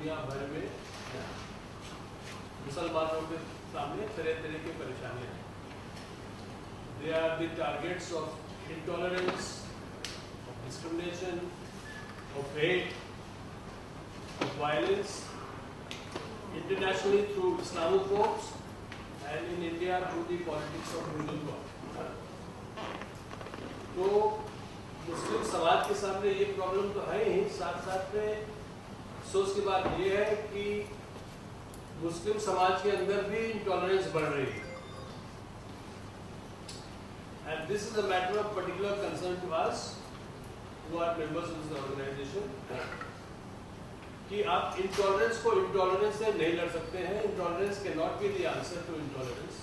दुनिया भर में मुसलमानों के सामने तरह तरह की परेशानियां हैं. They are the targets of intolerance, of discrimination, of hate, of violence, internationally through Islamophobes and in India through the politics of Hindutva. तो मुस्लिम समाज के सामने ये प्रॉब्लम तो है ही, साथ साथ में अफसोस की बात ये है कि मुस्लिम समाज के अंदर भी इंटॉलरेंस बढ़ रही है. And this is a matter of particular concern to us who are members of this organization. कि आप इंटॉलरेंस को इंटॉलरेंस से नहीं लड़ सकते हैं. Intolerance can not be the answer to intolerance.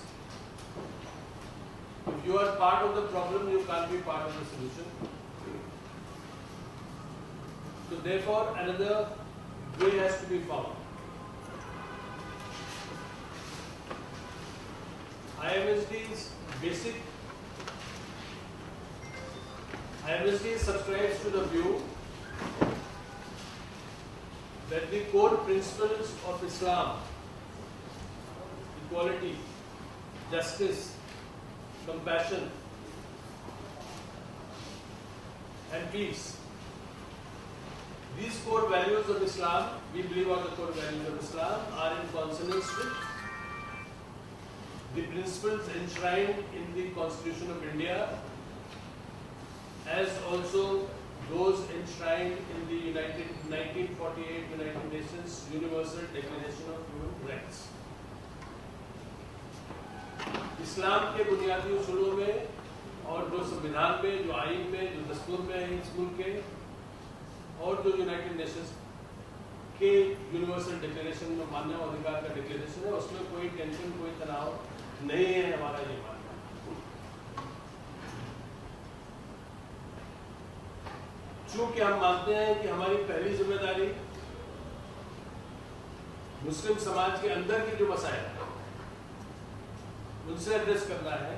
If you are part of the problem, you can't be part of the solution. So therefore, another way has to be found. IMSD subscribes to the view that the core principles of Islam, equality, justice, compassion, and peace, these core values of Islam, we believe are the core values of Islam, are in consonance with the principles enshrined in the Constitution of India, as also those enshrined in the 1948 United Nations Universal Declaration of Human Rights. इस्लाम के बुनियादी उसूलों में और जो संविधान में, जो आइन में, जो दस्तूर में है इस मुल्क के, और जो यूनाइटेड नेशंस के यूनिवर्सल डिक्लेरेशन में मानव अधिकार का डिक्लेरेशन है, उसमें कोई टेंशन, कोई तनाव नहीं है. हमारा ये मानना है. चूंकि हम मानते हैं कि हमारी पहली जिम्मेदारी मुस्लिम समाज के अंदर की जो मसाइल है उनसे एड्रेस करना है,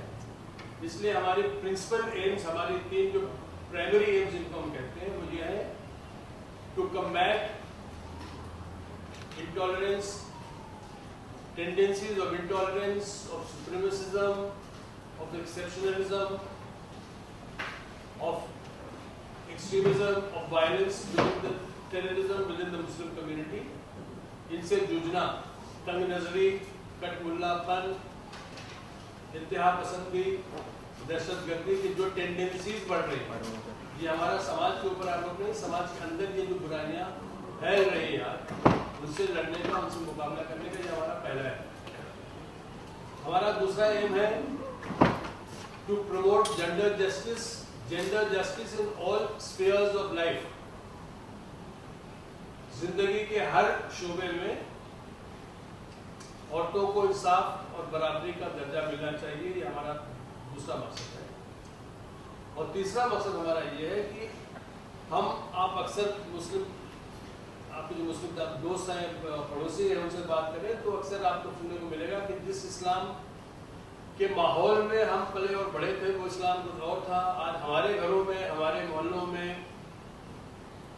इसलिए हमारे प्रिंसिपल एम्स, हमारी 3 जो प्राइमरी एम्स जिनको हम कहते हैं, वो ये है to combat intolerance, tendencies of intolerance, of supremacism, of exceptionalism, of extremism, of violence within the terrorism within the Muslim community. इनसे जूझना, तंग नजरी, कटमुल्लापन, इंतहा पसंदी, दहशतगर्दी की जो टेंडेंसीज बढ़ रही है, ये हमारा समाज के ऊपर आरोप नहीं, समाज के अंदर ये जो बुराइयां फैल रही है, उससे लड़ने का, उनसे मुकाबला करने का ये हमारा पहला है. हमारा दूसरा एम है to promote gender justice in all spheres of life. जिंदगी के हर शोबे में औरतों को इंसाफ और बराबरी का दर्जा मिलना चाहिए. ये हमारा दूसरा मकसद है. और तीसरा मकसद हमारा ये है कि आप अक्सर मुस्लिम, आपके जो मुस्लिम दोस्त हैं, पड़ोसी हैं, उनसे बात करें तो अक्सर आपको सुनने को मिलेगा कि जिस इस्लाम के माहौल में हम पले और बड़े थे वो इस्लाम कुछ और था. आज हमारे घरों में, हमारे मोहल्लों में,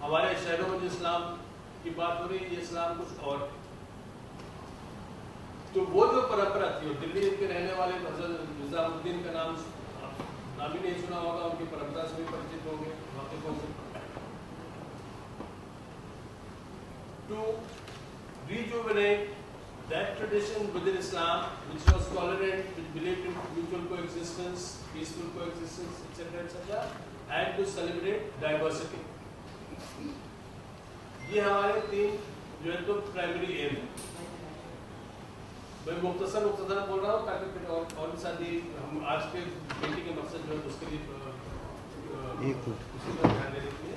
हमारे शहरों में जो इस्लाम की बात हो रही है, ये इस्लाम कुछ और है. तो वो जो परंपरा थी, दिल्ली के रहने वाले हज़रत निज़ामुद्दीन का नाम ही नहीं सुना होगा, उनकी परंपरा से भी परिचित होंगे, वाकिफ होंगे. To rejuvenate that tradition within Islam, which was tolerant, which believed in mutual coexistence, peaceful coexistence, etc., and to celebrate diversity. ये हमारे 3 जो है तो प्राइमरी एम है. मैं मुख्तसर बोल रहा हूँ ताकि फिर और भी साथी हम आज के मीटिंग के मकसद जो है उसके लिए उसी पर ध्यान देने के लिए.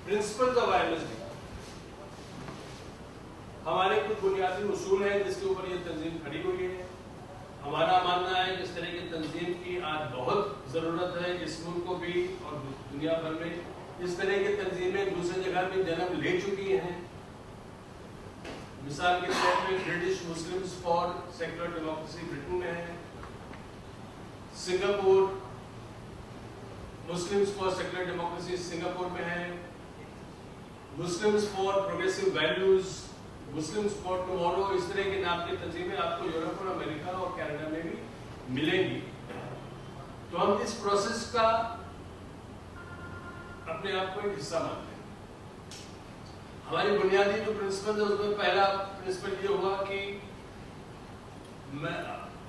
प्रिंसिपल्स ऑफ IMSD, हमारे कुछ बुनियादी उसूल हैं जिसके ऊपर ये तंजीम खड़ी हुई है. हमारा मानना है कि इस तरह की तंजीम की आज बहुत ज़रूरत है. इस मुल्क को भी और दुनिया भर में इस तरह की तंजीमें दूसरी जगह में जन्म ले चुकी हैं. मिसाल के तौर पर British Muslims for secular democracy Britain में है, Singapore Muslims for secular democracy Singapore में है, Muslims for Progressive Values, Muslims for Tomorrow, इस तरह के नाम की तंजीमें आपको यूरोप और अमेरिका और कनाडा में भी मिलेंगी। तो हम इस प्रोसेस का अपने आप को एक हिस्सा मानते हैं। हमारी बुनियादी जो प्रिंसिपल है उसमें पहला प्रिंसिपल ये हुआ कि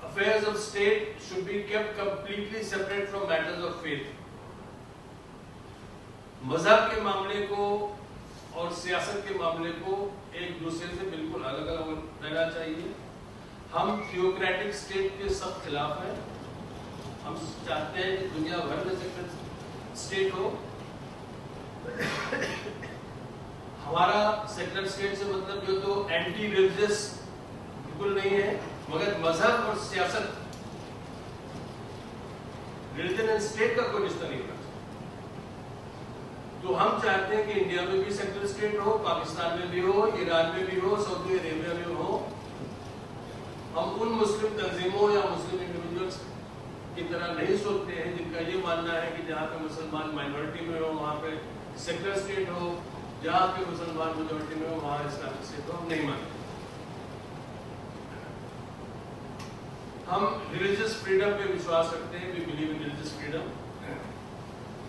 affairs of state should be kept completely separate from matters of faith. मजहब के मामले को और सियासत के मामले को एक दूसरे से बिल्कुल अलग अलग रहना चाहिए। हम थियोक्रेटिक स्टेट के सब खिलाफ हैं। हम चाहते हैं कि दुनिया भर में सेक्युलर स्टेट हो। हमारा सेक्युलर स्टेट से मतलब जो तो एंटी रिलीजियस बिल्कुल नहीं है, मगर मजहब और सियासत, रिलीजन एंड स्टेट का कोई रिश्ता नहीं होना चाहिए। तो हम चाहते हैं कि इंडिया में भी सेक्युलर स्टेट हो, पाकिस्तान में भी हो, ईरान में भी हो, सऊदी अरेबिया में हो। हम उन मुस्लिम तंजीमों या मुस्लिम इंडिविजुअल्स की तरह नहीं सोचते हैं जिनका ये मानना है कि जहाँ पे मुसलमान माइनॉरिटी में हो वहाँ पे सेक्युलर स्टेट हो, जहाँ पे मुसलमान मेजॉरिटी में हो वहाँ इस्लामिक स्टेट हो। हम नहीं मानते। हम रिलीजियस फ्रीडम पे विश्वास रखते हैं। We believe in religious freedom.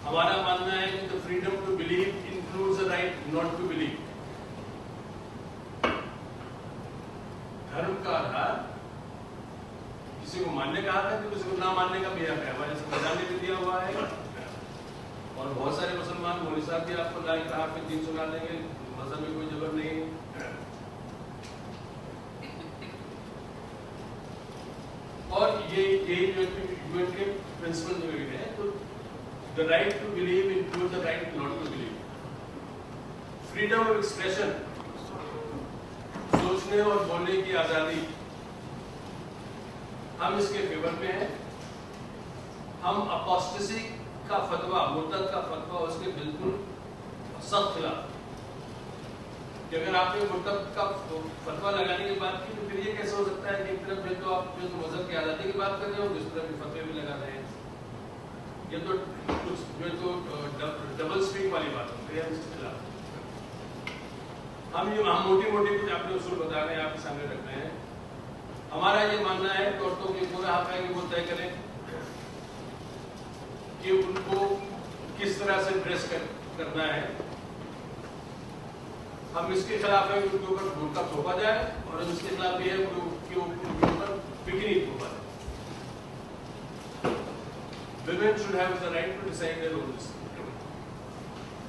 हमारा मानना है कि the freedom to believe includes the right not to believe. धर्म का आधार किसी को मानने का हक है तो किसी को ना मानने का भी हक है। हमारे संविधान ने भी दिया हुआ है। और बहुत सारे मुसलमान मौलवी साहब भी आपको लाइक कहा कि दीन सुना देंगे, मजहब में कोई जबर नहीं है। और ये यूएन के प्रिंसिपल जो है, तो the right to believe include the right not to believe. Freedom of expression, सोचने और बोलने की आजादी, हम इसके फेवर में हैं। हम अपोस्टेसी का फतवा, मुर्तद का फतवा, उसके बिल्कुल सख्त खिलाफ। कि अगर आपने मुर्तद का फतवा लगाने की बात की तो फिर ये कैसे हो सकता है कि एक तरफ जो आप जो मजहब की आज़ादी की बात कर रहे हो, दूसरी तरफ फतवे भी लगा रहे हैं। ये तो कुछ जो तो डबल स्पीक वाली बात होती है। इसके खिलाफ हम मोटी मोटी कुछ अपने उसूल बता रहे हैं, आपके सामने रख रहे हैं। हमारा ये मानना है कि औरतों के पूरा हक है कि वो तय करें कि उनको किस तरह से ड्रेस करना है। हम इसके खिलाफ है कि उनके ऊपर बुर्का थोपा जाए, और हम इसके खिलाफ भी है कि उनके ऊपर बिकिनी थोपा जाए। Women should have the right to decide their own destiny.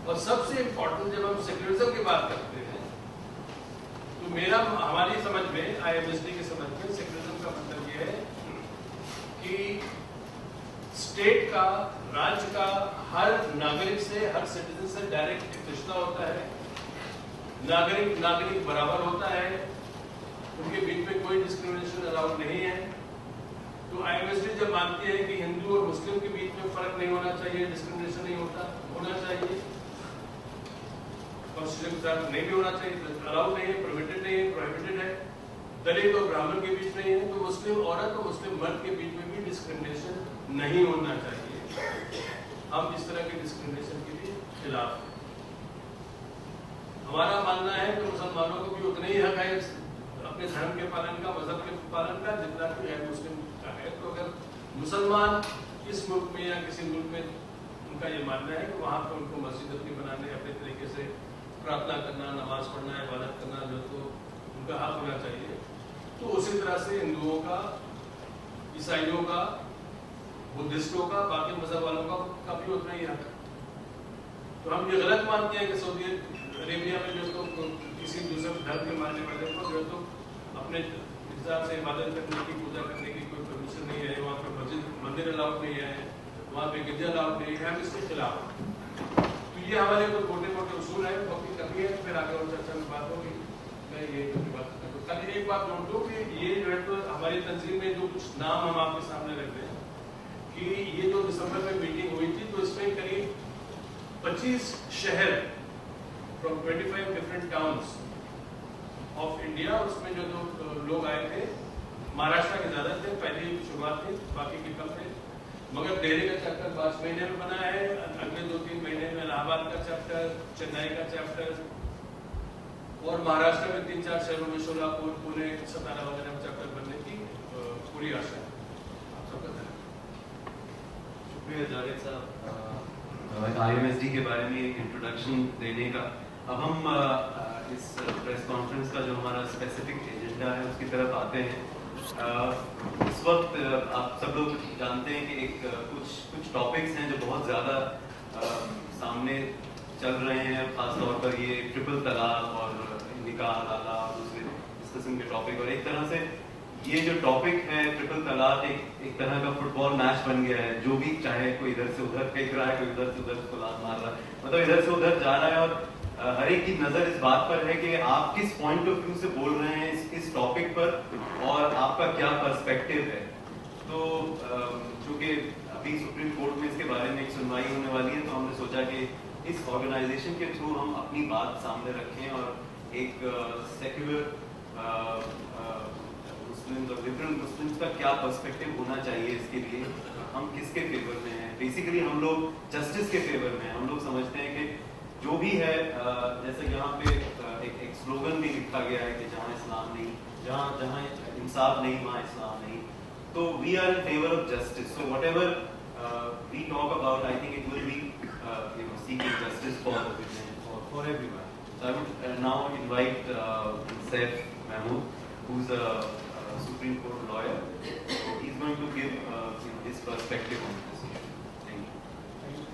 और सबसे इम्पोर्टेंट जब हम सेक्युलरिज्म की बात करते हैं तो हमारी समझ में, IMSD की समझ में, सेक्युलरिज्म का मतलब ये है कि स्टेट का, राज्य का हर नागरिक से, हर सिटीजन से डायरेक्ट रिश्ता होता है। नागरिक बराबर होता है, उनके बीच में कोई डिस्क्रिमिनेशन अलाउड नहीं है। तो IMSD जब मानती है कि हिंदू और मुस्लिम के बीच में फर्क नहीं होना चाहिए, डिस्क्रिमिनेशन नहीं होना चाहिए, कॉन्स्टिट्यूशन के साथ नहीं भी होना चाहिए, अलाउड नहीं है, परमिटेड नहीं है, प्रोहिबिटेड है, दलित और ब्राह्मण के बीच नहीं है, तो मुस्लिम औरत और मुस्लिम मर्द के बीच में भी डिस्क्रिमिनेशन नहीं होना चाहिए। हम इस तरह के डिस्क्रिमिनेशन के भी खिलाफ हैं। हमारा मानना है कि मुसलमानों को भी उतना ही हक है अपने धर्म के पालन का, मजहब के पालन का, जितना कि गैर मुस्लिम का है। तो अगर मुसलमान इस मुल्क में या किसी मुल्क में, उनका ये मानना है कि वहाँ पर उनको मस्जिद अपनी बनाने, अपने तरीके से प्रार्थना करना, नमाज पढ़ना, इबादत करना, जो तो उनका हक होना चाहिए। तो उसी तरह से हिंदुओं का, ईसाइयों का, बुद्धिस्टों का, बाकी मजहब वालों का भी उतना ही हक है। तो हम ये गलत मानते हैं कि सऊदी अरेबिया में जो तो किसी दूसरे धर्म के मानने वाले को जो तो अपने हिसाब से इबादत करने की, पूजा करने की कोई परमिशन नहीं है, वहाँ पे मंदिर अलाउड नहीं है, वहाँ पे गिरजा अलाउड नहीं है। हम इसके खिलाफ। तो ये हमारे कुछ मोटे मोटे उसूल है, बाकी कभी है, फिर आगे और चर्चा में बात होगी। मैं ये बात करूँ, कल एक बात जोड़ दूँ कि ये जो है तो हमारी तंजीम में जो कुछ नाम हम आपके सामने रख रहे हैं कि ये जो दिसंबर में मीटिंग हुई थी, तो इसमें करीब 25 शहर from 25 different towns of India, उसमें जो लोग आए थे, महाराष्ट्र के ज़्यादा थे, पहली शुरुआत थी, बाकी के कम थे। मगर दिल्ली का चक्कर 5 महीने में बना है, अगले 2-3 महीने में इलाहाबाद हैदराबाद का चैप्टर, चेन्नई का चैप्टर और महाराष्ट्र में 3-4 शहरों में सोलापुर, पुणे, सतारा वगैरह में चैप्टर बनने की पूरी आशा है। आप सबका धन्यवाद। शुक्रिया जावेद साहब IMSD के बारे में एक इंट्रोडक्शन देने का। अब हम इस प्रेस कॉन्फ्रेंस का जो हमारा स्पेसिफिक एजेंडा है उसकी तरफ आते हैं। इस वक्त आप सब लोग जानते हैं कि एक कुछ टॉपिक्स हैं जो बहुत ज़्यादा सामने चल रहे हैं, खास तौर पर ये ट्रिपल तलाक और निकाह हलाला और दूसरे इस किस्म के टॉपिक। और एक तरह से ये जो टॉपिक है ट्रिपल तलाक एक तरह का फुटबॉल मैच बन गया है। जो भी चाहे कोई इधर से उधर फेंक रहा है, कोई उधर से उधर तलाक मार रहा है, मतलब इधर से उधर जा रहा है। और हर एक की नज़र इस बात पर है कि आप किस पॉइंट ऑफ व्यू से बोल रहे हैं इस टॉपिक पर और आपका क्या पर्सपेक्टिव है। तो चूँकि अभी सुप्रीम कोर्ट में इसके बारे में एक सुनवाई होने वाली है, तो हमने सोचा कि इस ऑर्गेनाइजेशन के थ्रू हम अपनी बात सामने रखें और एक सेक्युलर मुस्लिम्स और लिबरल मुस्लिम्स का क्या पर्सपेक्टिव होना चाहिए इसके लिए, हम किसके फेवर में हैं। बेसिकली हम लोग जस्टिस के फेवर में हैं। हम लोग समझते हैं कि जो भी है, जैसे यहाँ पे एक स्लोगन भी लिखा गया है कि जहाँ इस्लाम नहीं, जहाँ इंसाफ नहीं वहाँ इस्लाम नहीं। तो we are in favour of justice. So whatever we talk about, I think it will be seeking justice for the women, for everyone. So I would now invite Saif Mahmood, who's a Supreme Court lawyer. So he's going to give his perspective on this. Thank you.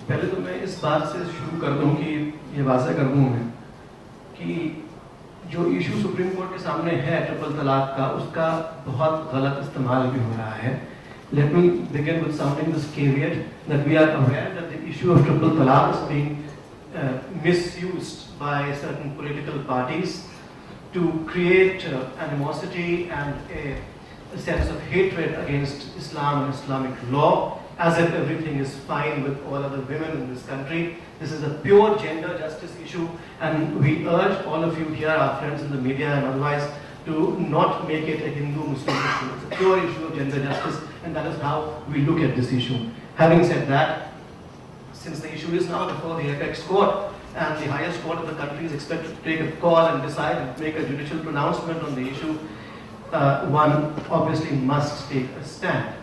पहले तो मैं इस बात से शुरू कर दूं कि ये वाज़ह कर दूं मैं कि जो इशू सुप्रीम कोर्ट के सामने है ट्रिपल तलाक का, उसका बहुत गलत इस्तेमाल भी हो रहा है। Let me begin with sounding this caveat that we are aware that the issue of triple talaq is being misused by certain political parties to create animosity and a sense of hatred against Islam and Islamic law, as if everything is fine with all other women in this country. This is a pure gender justice issue, and we urge all of you here, our friends in the media and otherwise, to not make it a Hindu-Muslim issue. It's a pure issue of gender justice, and that is how we look at this issue. Having said that, since the issue is now before the apex court, and the highest court of the country is expected to take a call and decide and make a judicial pronouncement on the issue, one obviously must take a stand.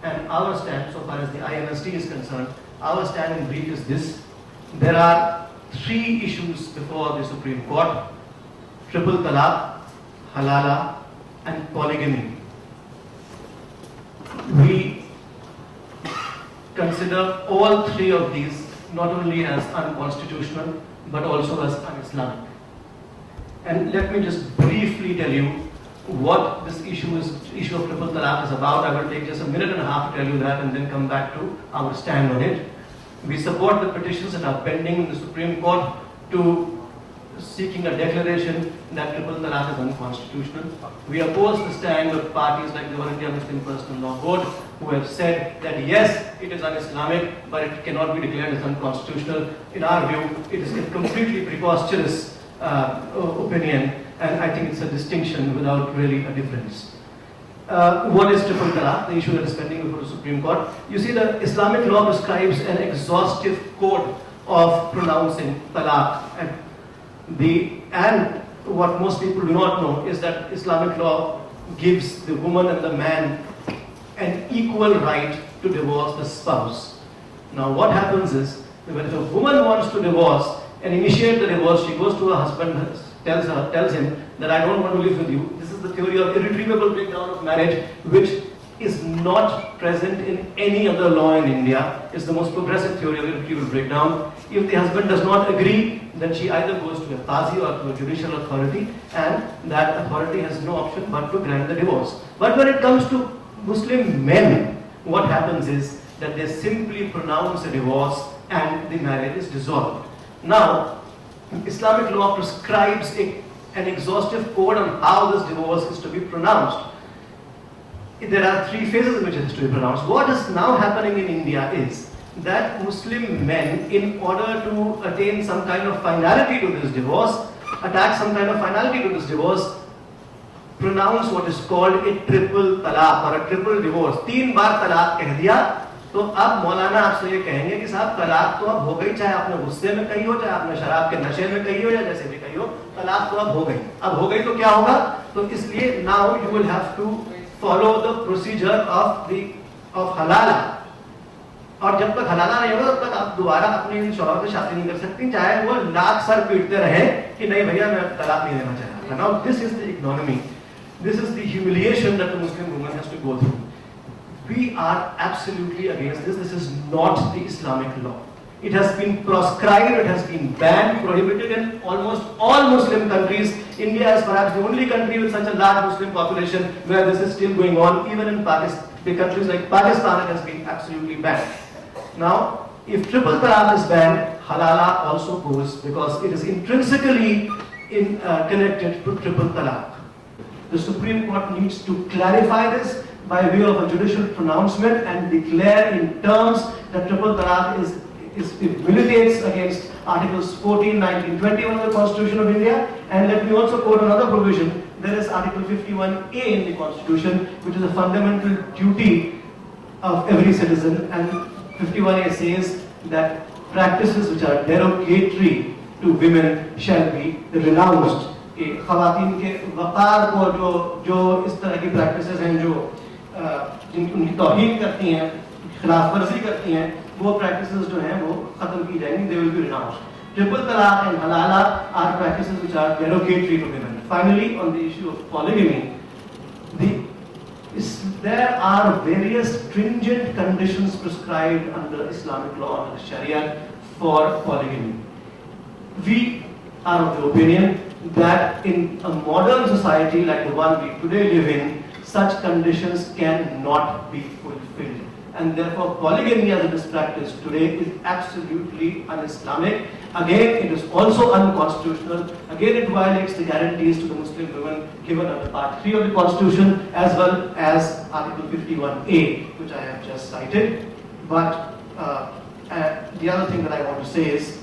And our stand, so far as the IMSD is concerned, our stand in brief is this. There are 3 issues before the Supreme Court: triple talaq, halala, and polygamy. We consider all 3 of these not only as unconstitutional but also as un-Islamic. And let me just briefly tell you what this issue of triple talaq is about. I will take just a minute and a half to tell you that and then come back to our stand on it. We support the petitions that are pending in the Supreme Court to seeking a declaration that triple talaq is unconstitutional. We oppose the stand of parties like the All India Muslim Personal Law Board, who have said that yes, it is un-Islamic, but it cannot be declared as unconstitutional. In our view, it is a completely preposterous opinion, and I think it's a distinction without really a difference. What is triple talaq, the issue that is pending before the Supreme Court? You see, the Islamic law prescribes an exhaustive code of pronouncing talaq, and what most people do not know is that Islamic law gives the woman and the man an equal right to divorce the spouse. Now what happens is, when a woman wants to divorce and initiate the divorce, she goes to her husband and tells him that I don't want to live with you. This is the theory of irretrievable breakdown of marriage, which is not present in any other law in India. It's the most progressive theory of irretrievable breakdown. If the husband does not agree, then she either goes to a qazi or to a judicial authority, and that authority has no option but to grant the divorce. But when it comes to Muslim men, what happens is that they simply pronounce a divorce and the marriage is dissolved. Now, Islamic law prescribes an exhaustive code on how this divorce is to be pronounced. There are 3 phases in which it is to be pronounced. What is now happening in India is that Muslim men, in order to attain some kind of finality to this divorce, attach some kind of finality to this divorce, pronounce what is called a triple talaq or a triple divorce. 3 बार तलाक कह दिया तो अब मौलाना आपसे ये कहेंगे कि साहब तलाक तो अब हो गई, चाहे आपने गुस्से में कही हो, चाहे आपने शराब के नशे में कही हो, या जैसे भी कही हो, तलाक तो अब हो गई। अब हो गई तो क्या होगा? तो इसलिए now you will have to follow the procedure of हलाला, और जब तक हलाला नहीं होगा तब तक आप दोबारा अपने शौहर से शादी नहीं कर सकती, चाहे वो लाख सर पीटते रहे कि नहीं भैया मैं तलाक नहीं देना चाह रहा। Now this is the economy, this is the humiliation that the Muslim woman has to go through. We are absolutely against this. This is not the Islamic law. It has been proscribed, it has been banned, prohibited in almost all Muslim countries. India is perhaps the only country with such a large Muslim population where this is still going on. Even in Pakistan, the countries like Pakistan, it has been absolutely banned. Now, if triple talaq is banned, halala also goes, because it is intrinsically connected to triple talaq. The Supreme Court needs to clarify this by way of a judicial pronouncement and declare in terms that triple talaq it militates against Articles 14, 19, 21 of the Constitution of India. And let me also quote another provision. There is Article 51A in the Constitution, which is a fundamental duty of every citizen. And 51A says that practices which are derogatory to women shall be renounced. कि ख़वातीन के वक़ार को जो इस तरह की practices हैं जो उनकी तौहीन करती हैं, खिलाफ वर्जी करती हैं, वो प्रैक्टिसेस जो हैं वो ख़त्म की जाएंगी, they will be renounced. Triple talaq and halala are practices which are derogatory to women. Finally, on the issue of polygamy, there are various stringent conditions prescribed under Islamic law, under Sharia, for polygamy. We are of the opinion that in a modern society like the one we today live in, such conditions cannot be fulfilled. And therefore, polygamy as it is practiced today is absolutely un-Islamic. Again, it is also unconstitutional. Again, it violates the guarantees to the Muslim women given under Part 3 of the Constitution, as well as Article 51A, which I have just cited. But the other thing that I want to say is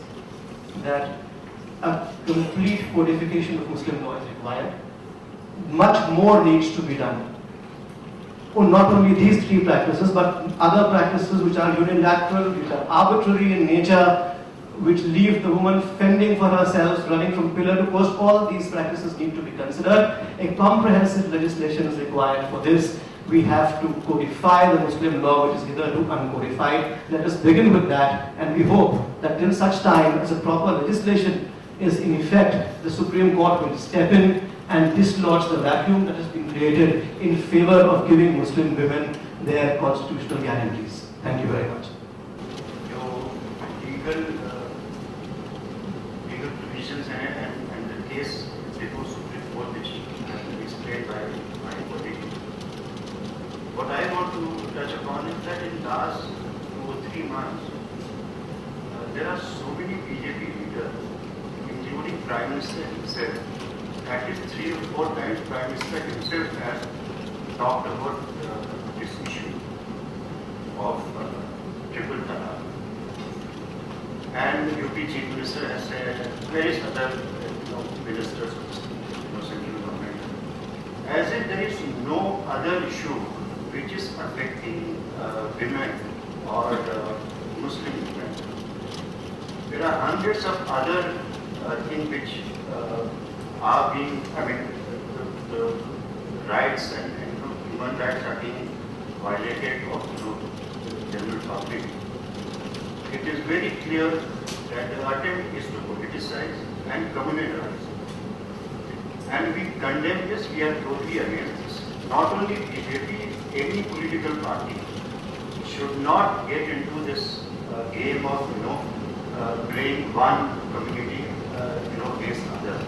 that a complete codification of Muslim law is required. Much more needs to be done. Not only these three practices, but other practices which are unilateral, which are arbitrary in nature, which leave the woman fending for herself, running from pillar to post. All these practices need to be considered. A comprehensive legislation is required for this. We have to codify the Muslim law, which is hitherto uncodified. Let us begin with that, and we hope that till such time as a proper legislation is in effect, the Supreme Court will step in and dislodge the vacuum that has been created in favor of giving Muslim women their constitutional guarantees. Thank you very much. जो legal provisions and the case before Supreme Court, which has been explained by my colleague. What I want to touch upon is that in last 2 or 3 months, there are so many BJP leaders, including Prime Minister himself, at least 3 or 4 times Prime Minister himself has talked about this issue of triple talaq. And UP Chief Minister has said, various other ministers of the central government, as if there is no other issue which is affecting women or Muslim women. There are hundreds of other things which are being, the rights and human rights are being violated of the general public. It is very clear that the attempt is to politicize and communalize. And we condemn this, we are totally against this. Not only BJP, any political party should not get into this game of, playing one community, against other.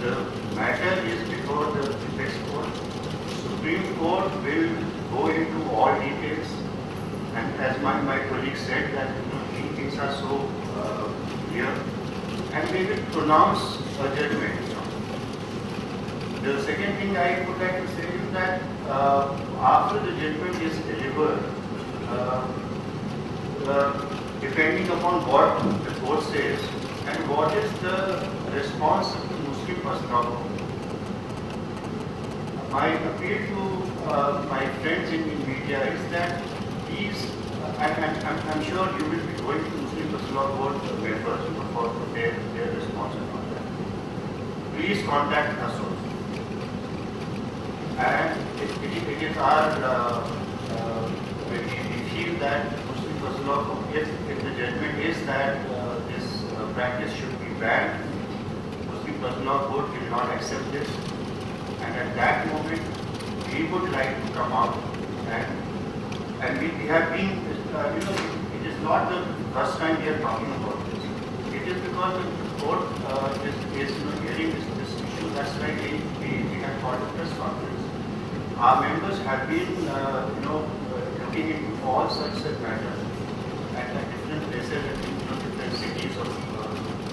The matter is before the apex court. Supreme Court will go into all details, and as my colleague said that things are so clear, and they will pronounce a judgment. The second thing I would like to say is that after the judgment is delivered, depending upon what the court says and what is the response of the Muslim Pastor, my appeal to my friends in media is that these I'm sure you will be going to Muslim Personal Law Board members for their response on that. Please contact us also. And it is our, we feel that Muslim Personal Law, if the judgment is that this practice should be banned, Muslim Personal Law Board will not accept this. And at that moment, we would like to come out and we have been, it is not the first time we are talking about this. It is because the court is hearing this issue. That's why we have called a press conference. Our members have been, looking into all such matters at different places, at different cities of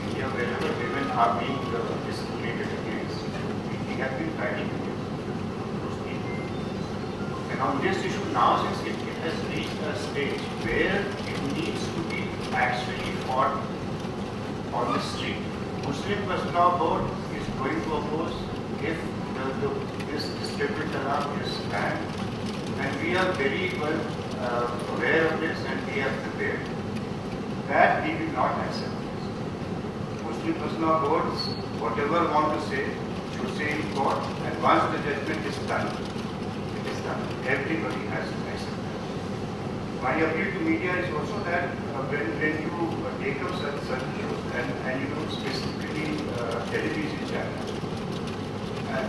India, wherever women are being discriminated against. We have been fighting against those people. And on this issue now, since it has reached a stage where it needs to be actually fought on the street. Muslim Personal Law Board is going to oppose if this triple talaq is banned, and we are very well aware of this and we are prepared. That we will not accept this. Muslim Personal Law Boards, whatever want to say, should say in court, and once the judgment is done, it is done. Everybody has to accept that. My appeal to media is also that when you take up such issues and specifically television channels, and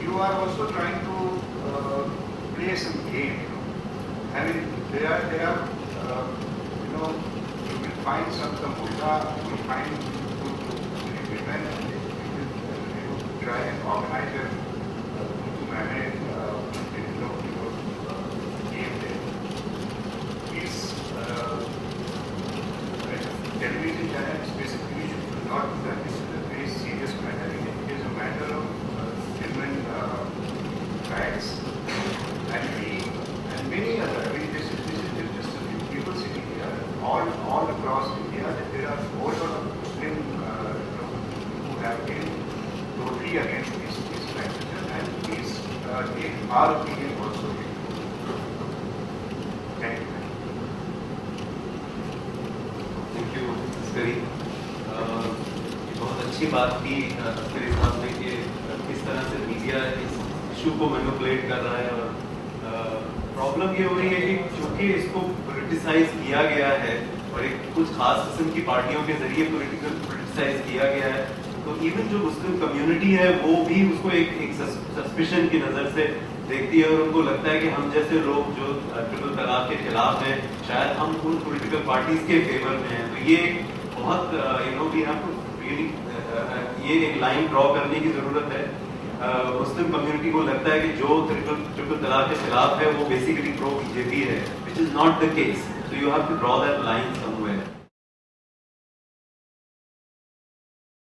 you are also trying to play some game. I mean, there are you will find some mullah, you will find women, you will try and organize them to manage game there. These television channels specifically should not do that. This is a very serious matter. It is a matter of human rights and many other. I mean, this is just a few people sitting here. All across India, there are a whole lot of Muslim who have been totally against these practices, and these take our opinion also. Thank you. Thank you Askari. बहुत अच्छी बात की अस्करी साहब ने कि किस तरह से मीडिया इस इशू को मैनिपुलेट कर रहा है, और प्रॉब्लम ये हो रही है कि चूंकि इसको पोलिटिसाइज किया गया है और एक कुछ खास किस्म की पार्टियों के जरिए पोलिटिसाइज किया गया है, तो इवन जो मुस्लिम कम्युनिटी है वो भी उसको एक सस्पिशन की नज़र से देखती है, और उनको लगता है कि हम जैसे लोग जो ट्रिपल तलाक के खिलाफ हैं, शायद हम उन पॉलिटिकल पार्टीज के फेवर में हैं। तो ये बहुत ये एक लाइन ड्रॉ करने की जरूरत है। मुस्लिम कम्युनिटी को लगता है कि जो ट्रिपल तलाक के खिलाफ है वो बेसिकली प्रो बीजेपी है, which is not the case. So you have to draw that line